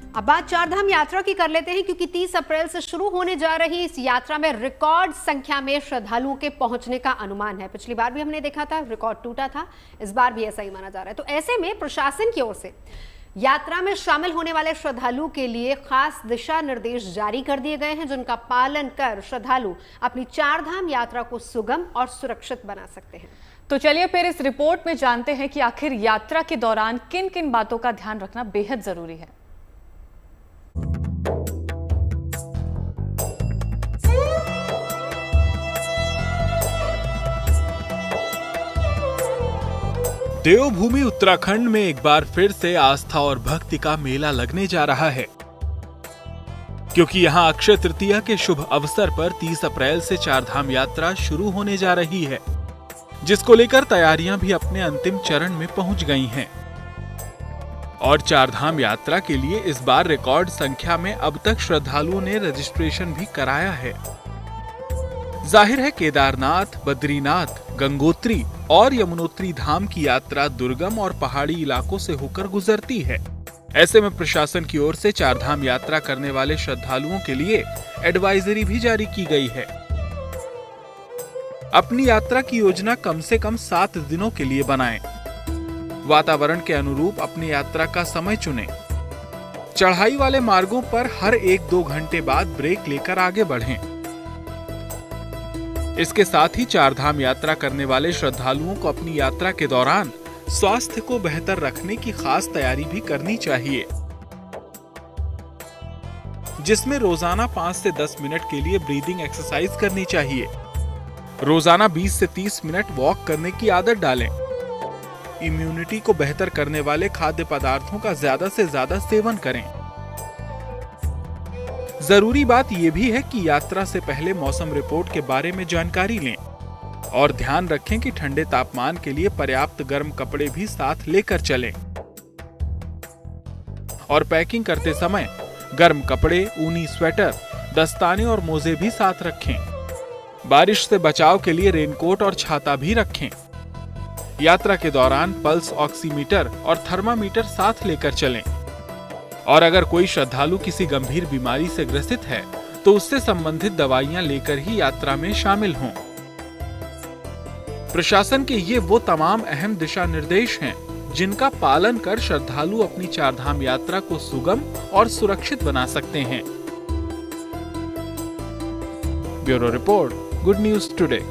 अब बात चारधाम यात्रा की कर लेते हैं, क्योंकि 30 अप्रैल से शुरू होने जा रही इस यात्रा में रिकॉर्ड संख्या में श्रद्धालुओं के पहुंचने का अनुमान है। पिछली बार भी हमने देखा था, रिकॉर्ड टूटा था, इस बार भी ऐसा ही माना जा रहा है। तो ऐसे में प्रशासन की ओर से यात्रा में शामिल होने वाले श्रद्धालुओं के लिए खास दिशा निर्देश जारी कर दिए गए हैं, जिनका पालन कर श्रद्धालु अपनी चारधाम यात्रा को सुगम और सुरक्षित बना सकते हैं। तो चलिए फिर इस रिपोर्ट में जानते हैं कि आखिर यात्रा के दौरान किन किन बातों का ध्यान रखना बेहद जरूरी है। देवभूमि उत्तराखंड में एक बार फिर से आस्था और भक्ति का मेला लगने जा रहा है, क्योंकि यहां अक्षय तृतीया के शुभ अवसर पर 30 अप्रैल से चारधाम यात्रा शुरू होने जा रही है, जिसको लेकर तैयारियां भी अपने अंतिम चरण में पहुंच गई हैं। और चारधाम यात्रा के लिए इस बार रिकॉर्ड संख्या में अब तक श्रद्धालुओं ने रजिस्ट्रेशन भी कराया है। जाहिर है, केदारनाथ, बद्रीनाथ, गंगोत्री और यमुनोत्री धाम की यात्रा दुर्गम और पहाड़ी इलाकों से होकर गुजरती है। ऐसे में प्रशासन की ओर से चारधाम यात्रा करने वाले श्रद्धालुओं के लिए एडवाइजरी भी जारी की गई है। अपनी यात्रा की योजना कम से कम 7 दिनों के लिए बनाएं। वातावरण के अनुरूप अपनी यात्रा का समय चुनें। चढ़ाई वाले मार्गों पर हर 1-2 घंटे बाद ब्रेक लेकर आगे बढ़ें। इसके साथ ही चारधाम यात्रा करने वाले श्रद्धालुओं को अपनी यात्रा के दौरान स्वास्थ्य को बेहतर रखने की खास तैयारी भी करनी चाहिए, जिसमें रोजाना 5 से 10 मिनट के लिए ब्रीदिंग एक्सरसाइज करनी चाहिए। रोजाना 20 से 30 मिनट वॉक करने की आदत डालें। इम्यूनिटी को बेहतर करने वाले खाद्य पदार्थों का ज्यादा से ज्यादा सेवन करें। जरूरी बात यह भी है कि यात्रा से पहले मौसम रिपोर्ट के बारे में जानकारी लें और ध्यान रखें कि ठंडे तापमान के लिए पर्याप्त गर्म कपड़े भी साथ लेकर चलें। और पैकिंग करते समय गर्म कपड़े, ऊनी स्वेटर, दस्ताने और मोजे भी साथ रखें। बारिश से बचाव के लिए रेनकोट और छाता भी रखें। यात्रा के दौरान पल्स ऑक्सीमीटर और थर्मामीटर साथ लेकर चलें। और अगर कोई श्रद्धालु किसी गंभीर बीमारी से ग्रसित है तो उससे संबंधित दवाइयां लेकर ही यात्रा में शामिल हों। प्रशासन के ये वो तमाम अहम दिशा निर्देश हैं जिनका पालन कर श्रद्धालु अपनी चारधाम यात्रा को सुगम और सुरक्षित बना सकते हैं। Bureau report, good news today.